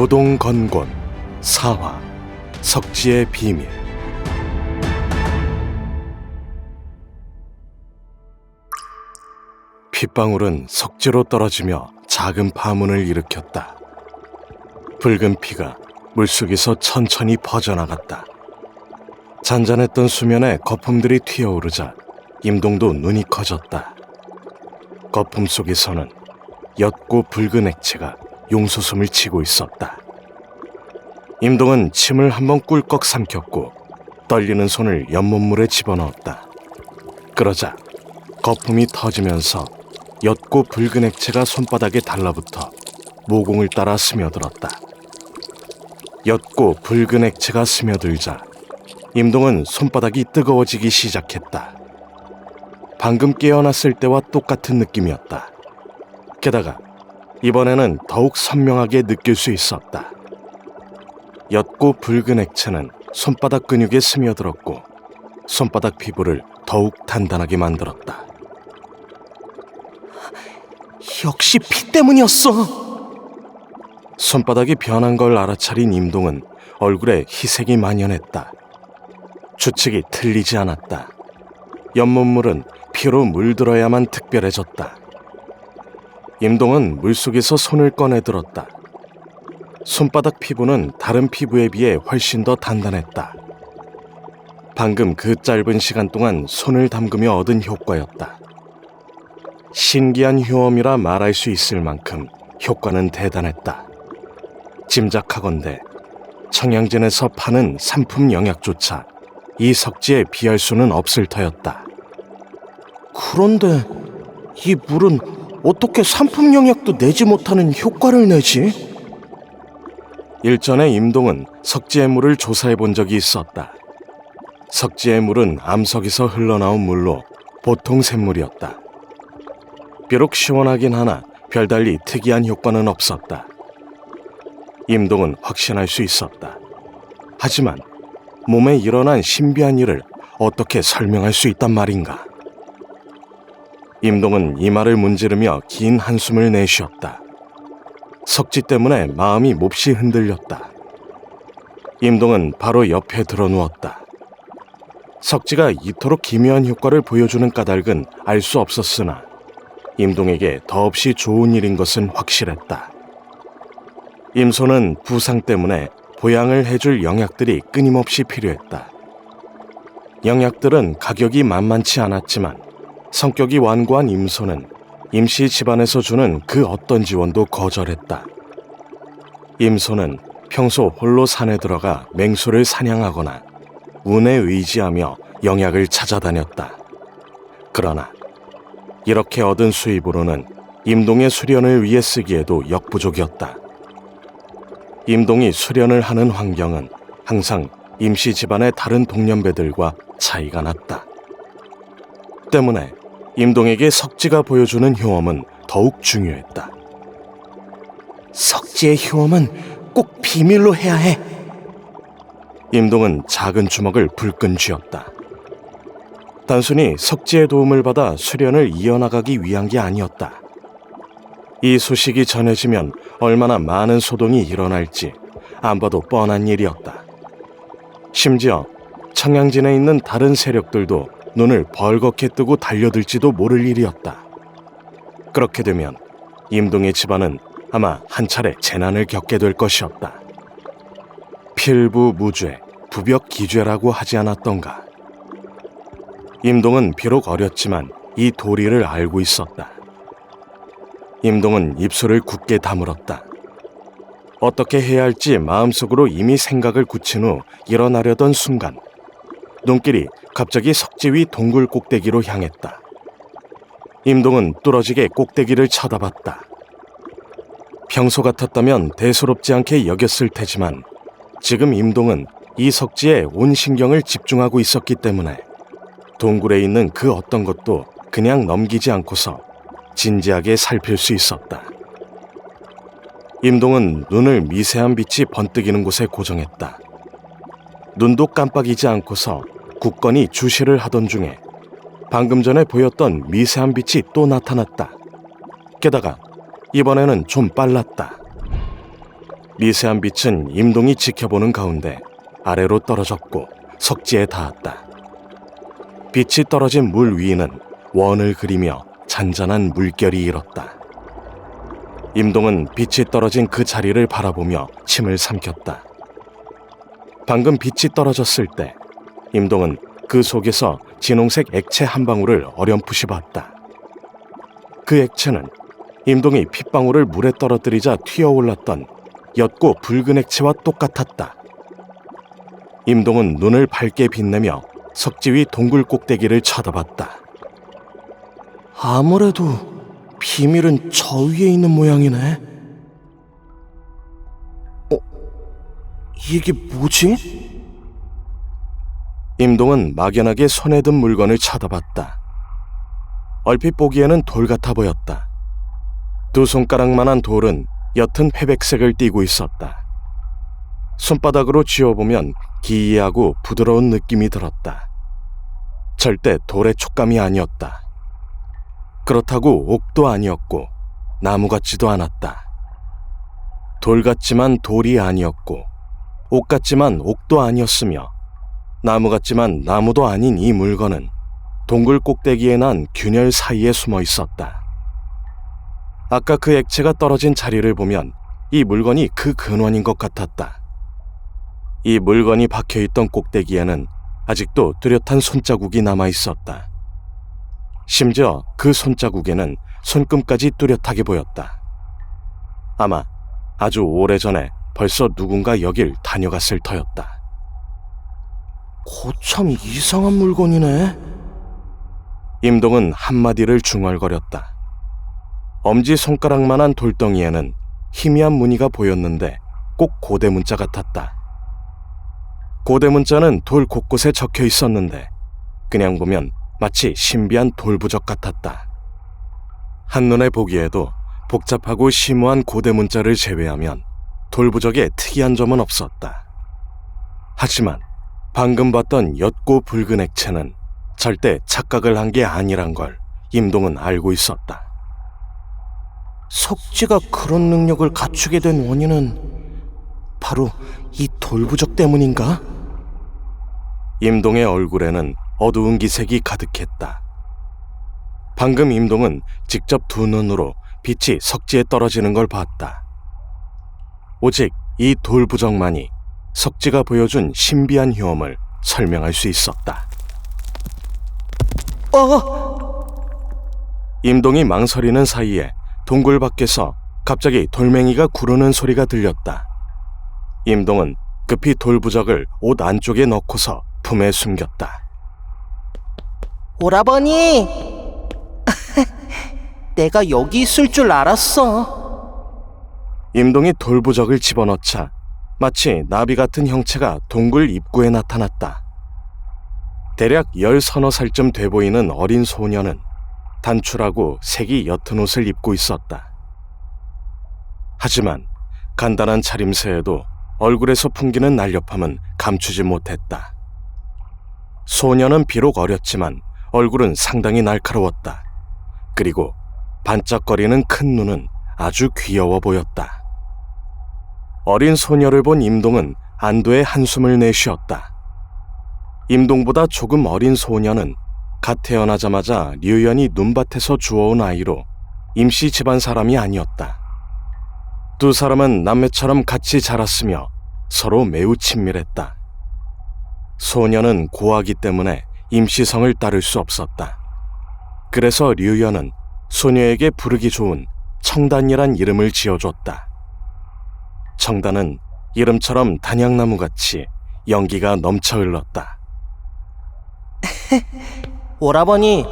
도동건곤 4화 석지의 비밀. 핏방울은 석지로 떨어지며 작은 파문을 일으켰다. 붉은 피가 물속에서 천천히 퍼져나갔다. 잔잔했던 수면에 거품들이 튀어오르자 임동도 눈이 커졌다. 거품 속에서는 옅고 붉은 액체가 용솟음을 치고 있었다. 임동은 침을 한번 꿀꺽 삼켰고 떨리는 손을 연못물에 집어넣었다. 그러자 거품이 터지면서 옅고 붉은 액체가 손바닥에 달라붙어 모공을 따라 스며들었다. 옅고 붉은 액체가 스며들자 임동은 손바닥이 뜨거워지기 시작했다. 방금 깨어났을 때와 똑같은 느낌이었다. 게다가 이번에는 더욱 선명하게 느낄 수 있었다. 옅고 붉은 액체는 손바닥 근육에 스며들었고 손바닥 피부를 더욱 단단하게 만들었다. 역시 피 때문이었어. 손바닥이 변한 걸 알아차린 임동은 얼굴에 희색이 만연했다. 추측이 틀리지 않았다. 연못물은 피로 물들어야만 특별해졌다. 임동은 물속에서 손을 꺼내들었다. 손바닥 피부는 다른 피부에 비해 훨씬 더 단단했다. 방금 그 짧은 시간 동안 손을 담그며 얻은 효과였다. 신기한 효험이라 말할 수 있을 만큼 효과는 대단했다. 짐작하건대 청양진에서 파는 상품 영약조차 이 석지에 비할 수는 없을 터였다. 그런데 이 물은 어떻게 산품 영약도 내지 못하는 효과를 내지? 일전에 임동은 석지의 물을 조사해 본 적이 있었다. 석지의 물은 암석에서 흘러나온 물로 보통 샘물이었다. 비록 시원하긴 하나 별달리 특이한 효과는 없었다. 임동은 확신할 수 있었다. 하지만 몸에 일어난 신비한 일을 어떻게 설명할 수 있단 말인가? 임동은 이마를 문지르며 긴 한숨을 내쉬었다. 석지 때문에 마음이 몹시 흔들렸다. 임동은 바로 옆에 드러누웠다. 석지가 이토록 기묘한 효과를 보여주는 까닭은 알 수 없었으나 임동에게 더없이 좋은 일인 것은 확실했다. 임소는 부상 때문에 보양을 해줄 영약들이 끊임없이 필요했다. 영약들은 가격이 만만치 않았지만 성격이 완고한 임소는 임씨 집안에서 주는 그 어떤 지원도 거절했다. 임소는 평소 홀로 산에 들어가 맹수를 사냥하거나 운에 의지하며 영약을 찾아다녔다. 그러나 이렇게 얻은 수입으로는 임동의 수련을 위해 쓰기에도 역부족이었다. 임동이 수련을 하는 환경은 항상 임씨 집안의 다른 동년배들과 차이가 났다. 때문에 임동에게 석지가 보여주는 효험은 더욱 중요했다. 석지의 효험은 꼭 비밀로 해야 해. 임동은 작은 주먹을 불끈 쥐었다. 단순히 석지의 도움을 받아 수련을 이어나가기 위한 게 아니었다. 이 소식이 전해지면 얼마나 많은 소동이 일어날지 안 봐도 뻔한 일이었다. 심지어 청양진에 있는 다른 세력들도 눈을 벌겋게 뜨고 달려들지도 모를 일이었다. 그렇게 되면 임동의 집안은 아마 한 차례 재난을 겪게 될 것이었다. 필부무죄, 부벽기죄라고 하지 않았던가. 임동은 비록 어렸지만 이 도리를 알고 있었다. 임동은 입술을 굳게 다물었다. 어떻게 해야 할지 마음속으로 이미 생각을 굳힌 후 일어나려던 순간 눈길이 갑자기 석지 위 동굴 꼭대기로 향했다. 임동은 뚫어지게 꼭대기를 쳐다봤다. 평소 같았다면 대수롭지 않게 여겼을 테지만 지금 임동은 이 석지에 온 신경을 집중하고 있었기 때문에 동굴에 있는 그 어떤 것도 그냥 넘기지 않고서 진지하게 살필 수 있었다. 임동은 눈을 미세한 빛이 번뜩이는 곳에 고정했다. 눈도 깜빡이지 않고서 굳건히 주시를 하던 중에 방금 전에 보였던 미세한 빛이 또 나타났다. 게다가 이번에는 좀 빨랐다. 미세한 빛은 임동이 지켜보는 가운데 아래로 떨어졌고 석지에 닿았다. 빛이 떨어진 물 위에는 원을 그리며 잔잔한 물결이 일었다. 임동은 빛이 떨어진 그 자리를 바라보며 침을 삼켰다. 방금 빛이 떨어졌을 때 임동은 그 속에서 진홍색 액체 한 방울을 어렴풋이 봤다. 그 액체는 임동이 핏방울을 물에 떨어뜨리자 튀어올랐던 옅고 붉은 액체와 똑같았다. 임동은 눈을 밝게 빛내며 석지 위 동굴 꼭대기를 쳐다봤다. 아무래도 비밀은 저 위에 있는 모양이네. 이게 뭐지? 임동은 막연하게 손에 든 물건을 쳐다봤다. 얼핏 보기에는 돌 같아 보였다. 두 손가락만한 돌은 옅은 회백색을 띠고 있었다. 손바닥으로 쥐어보면 기이하고 부드러운 느낌이 들었다. 절대 돌의 촉감이 아니었다. 그렇다고 옥도 아니었고 나무 같지도 않았다. 돌 같지만 돌이 아니었고 옥 같지만 옥도 아니었으며 나무 같지만 나무도 아닌 이 물건은 동굴 꼭대기에 난 균열 사이에 숨어 있었다. 아까 그 액체가 떨어진 자리를 보면 이 물건이 그 근원인 것 같았다. 이 물건이 박혀있던 꼭대기에는 아직도 뚜렷한 손자국이 남아 있었다. 심지어 그 손자국에는 손금까지 뚜렷하게 보였다. 아마 아주 오래전에 벌써 누군가 여길 다녀갔을 터였다. 거참 이상한 물건이네. 임동은 한마디를 중얼거렸다. 엄지손가락만한 돌덩이에는 희미한 무늬가 보였는데 꼭 고대 문자 같았다. 고대 문자는 돌 곳곳에 적혀 있었는데 그냥 보면 마치 신비한 돌부적 같았다. 한눈에 보기에도 복잡하고 심오한 고대 문자를 제외하면 돌부적에 특이한 점은 없었다. 하지만 방금 봤던 옅고 붉은 액체는 절대 착각을 한 게 아니란 걸 임동은 알고 있었다. 석지가 그런 능력을 갖추게 된 원인은 바로 이 돌부적 때문인가? 임동의 얼굴에는 어두운 기색이 가득했다. 방금 임동은 직접 두 눈으로 빛이 석지에 떨어지는 걸 봤다. 오직 이 돌부적만이 석지가 보여준 신비한 효험을 설명할 수 있었다. 임동이 망설이는 사이에 동굴 밖에서 갑자기 돌멩이가 구르는 소리가 들렸다. 임동은 급히 돌부적을 옷 안쪽에 넣고서 품에 숨겼다. 오라버니! 내가 여기 있을 줄 알았어. 임동이 돌부적을 집어넣자 마치 나비 같은 형체가 동굴 입구에 나타났다. 대략 10서너 살쯤 돼 보이는 어린 소녀는 단출하고 색이 옅은 옷을 입고 있었다. 하지만 간단한 차림새에도 얼굴에서 풍기는 날렵함은 감추지 못했다. 소녀는 비록 어렸지만 얼굴은 상당히 날카로웠다. 그리고 반짝거리는 큰 눈은 아주 귀여워 보였다. 어린 소녀를 본 임동은 안도의 한숨을 내쉬었다. 임동보다 조금 어린 소녀는 갓 태어나자마자 류연이 눈밭에서 주워온 아이로 임씨 집안 사람이 아니었다. 두 사람은 남매처럼 같이 자랐으며 서로 매우 친밀했다. 소녀는 고아기 때문에 임시성을 따를 수 없었다. 그래서 류연은 소녀에게 부르기 좋은 청단이란 이름을 지어줬다. 청단은 이름처럼 단양나무같이 연기가 넘쳐 흘렀다. 오라버니,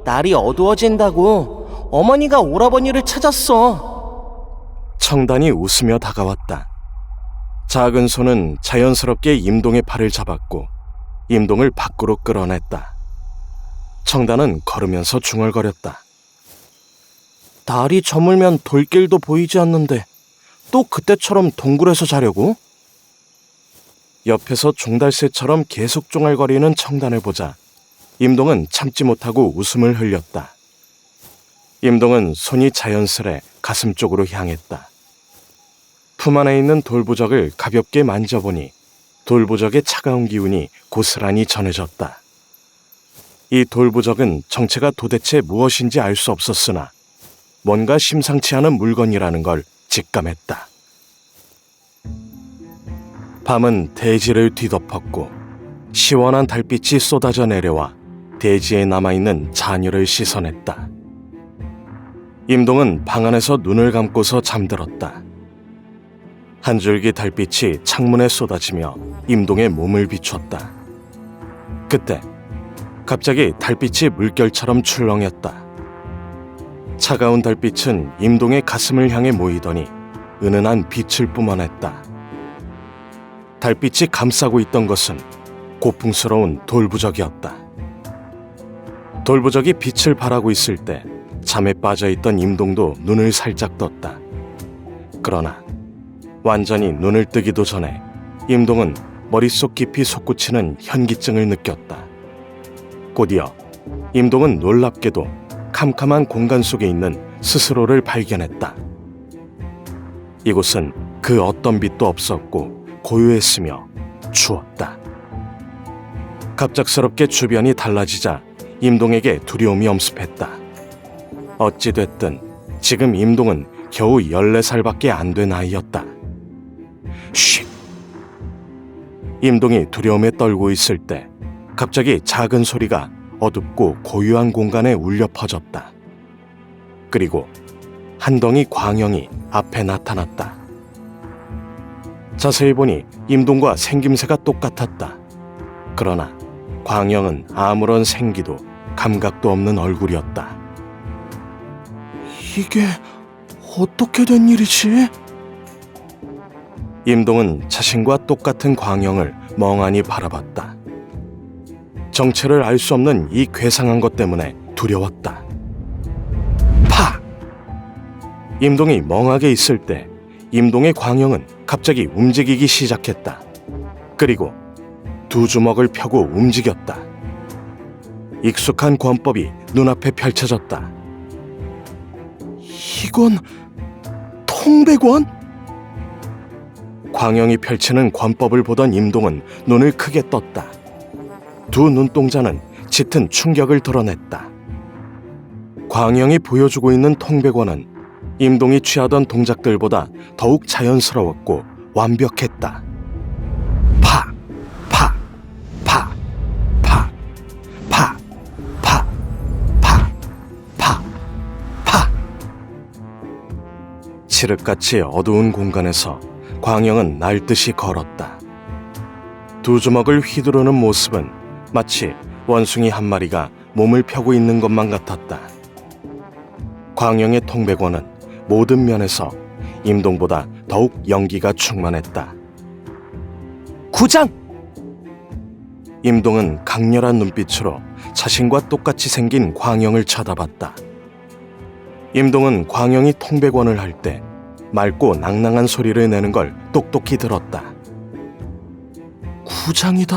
날이 어두워진다고 어머니가 오라버니를 찾았어. 청단이 웃으며 다가왔다. 작은 손은 자연스럽게 임동의 팔을 잡았고 임동을 밖으로 끌어냈다. 청단은 걸으면서 중얼거렸다. 날이 저물면 돌길도 보이지 않는데 또 그때처럼 동굴에서 자려고? 옆에서 종달새처럼 계속 중얼거리는 청단을 보자 임동은 참지 못하고 웃음을 흘렸다. 임동은 손이 자연스레 가슴 쪽으로 향했다. 품 안에 있는 돌부적을 가볍게 만져보니 돌부적의 차가운 기운이 고스란히 전해졌다. 이 돌부적은 정체가 도대체 무엇인지 알 수 없었으나 뭔가 심상치 않은 물건이라는 걸 직감했다. 밤은 대지를 뒤덮었고 시원한 달빛이 쏟아져 내려와 대지에 남아있는 잔여를 씻어냈다. 임동은 방 안에서 눈을 감고서 잠들었다. 한 줄기 달빛이 창문에 쏟아지며 임동의 몸을 비췄다. 그때 갑자기 달빛이 물결처럼 출렁였다. 차가운 달빛은 임동의 가슴을 향해 모이더니 은은한 빛을 뿜어냈다. 달빛이 감싸고 있던 것은 고풍스러운 돌부적이었다. 돌부적이 빛을 발하고 있을 때 잠에 빠져있던 임동도 눈을 살짝 떴다. 그러나 완전히 눈을 뜨기도 전에 임동은 머릿속 깊이 솟구치는 현기증을 느꼈다. 곧이어 임동은 놀랍게도 캄캄한 공간 속에 있는 스스로를 발견했다. 이곳은 그 어떤 빛도 없었고 고요했으며 추웠다. 갑작스럽게 주변이 달라지자 임동에게 두려움이 엄습했다. 어찌됐든 지금 임동은 겨우 14살밖에 안 된 아이였다. 쉿! 임동이 두려움에 떨고 있을 때 갑자기 작은 소리가 어둡고 고요한 공간에 울려 퍼졌다. 그리고 한 덩이 광영이 앞에 나타났다. 자세히 보니 임동과 생김새가 똑같았다. 그러나 광영은 아무런 생기도 감각도 없는 얼굴이었다. 이게 어떻게 된 일이지? 임동은 자신과 똑같은 광영을 멍하니 바라봤다. 정체를 알 수 없는 이 괴상한 것 때문에 두려웠다. 파! 임동이 멍하게 있을 때 임동의 광영은 갑자기 움직이기 시작했다. 그리고 두 주먹을 펴고 움직였다. 익숙한 권법이 눈앞에 펼쳐졌다. 이건 통백원? 광영이 펼치는 권법을 보던 임동은 눈을 크게 떴다. 두 눈동자는 짙은 충격을 드러냈다. 광영이 보여주고 있는 통백원은 임동이 취하던 동작들보다 더욱 자연스러웠고 완벽했다. 파! 파! 파! 파! 파! 파! 파! 파! 파! 칠흑같이 어두운 공간에서 광영은 날듯이 걸었다. 두 주먹을 휘두르는 모습은 마치 원숭이 한 마리가 몸을 펴고 있는 것만 같았다. 광영의 통백원은 모든 면에서 임동보다 더욱 연기가 충만했다. 구장! 임동은 강렬한 눈빛으로 자신과 똑같이 생긴 광영을 쳐다봤다. 임동은 광영이 통백원을 할 때 맑고 낭낭한 소리를 내는 걸 똑똑히 들었다. 구장이다.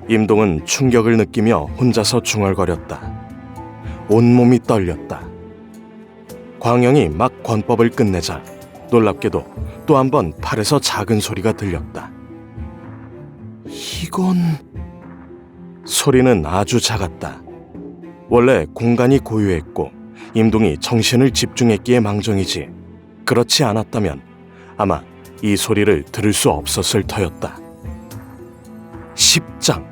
임동은 충격을 느끼며 혼자서 중얼거렸다. 온몸이 떨렸다. 광영이 막 권법을 끝내자 놀랍게도 또 한 번 팔에서 작은 소리가 들렸다. 이건 소리는 아주 작았다. 원래 공간이 고요했고 임동이 정신을 집중했기에 망정이지 그렇지 않았다면 아마 이 소리를 들을 수 없었을 터였다. 10장.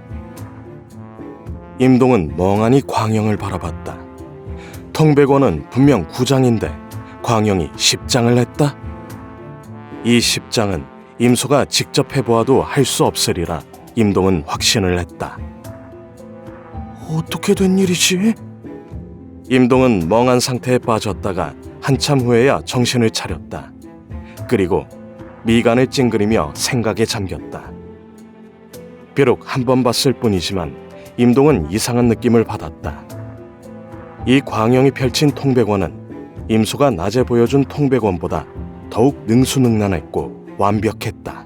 임동은 멍하니 광영을 바라봤다. 통백원은 분명 9장인데 광영이 10장을 했다? 이 10장은 임소가 직접 해보아도 할 수 없으리라 임동은 확신을 했다. 어떻게 된 일이지? 임동은 멍한 상태에 빠졌다가 한참 후에야 정신을 차렸다. 그리고 미간을 찡그리며 생각에 잠겼다. 비록 한 번 봤을 뿐이지만 임동은 이상한 느낌을 받았다. 이 광영이 펼친 통백원은 임소가 낮에 보여준 통백원보다 더욱 능수능란했고 완벽했다.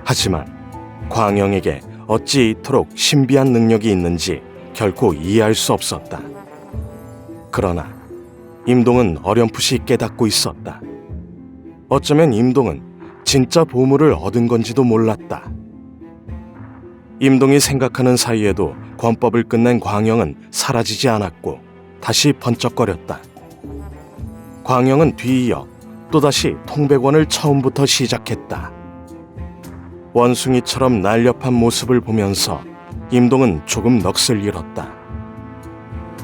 하지만 광영에게 어찌 이토록 신비한 능력이 있는지 결코 이해할 수 없었다. 그러나 임동은 어렴풋이 깨닫고 있었다. 어쩌면 임동은 진짜 보물을 얻은 건지도 몰랐다. 임동이 생각하는 사이에도 권법을 끝낸 광영은 사라지지 않았고 다시 번쩍거렸다. 광영은 뒤이어 또다시 통백원을 처음부터 시작했다. 원숭이처럼 날렵한 모습을 보면서 임동은 조금 넋을 잃었다.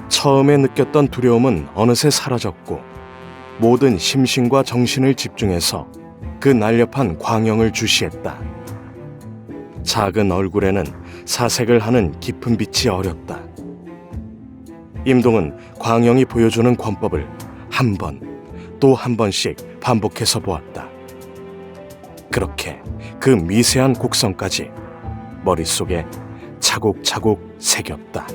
처음에 느꼈던 두려움은 어느새 사라졌고 모든 심신과 정신을 집중해서 그 날렵한 광영을 주시했다. 작은 얼굴에는 사색을 하는 깊은 빛이 어렸다. 임동은 광영이 보여주는 권법을 한 번, 또 한 번씩 반복해서 보았다. 그렇게 그 미세한 곡선까지 머릿속에 차곡차곡 새겼다.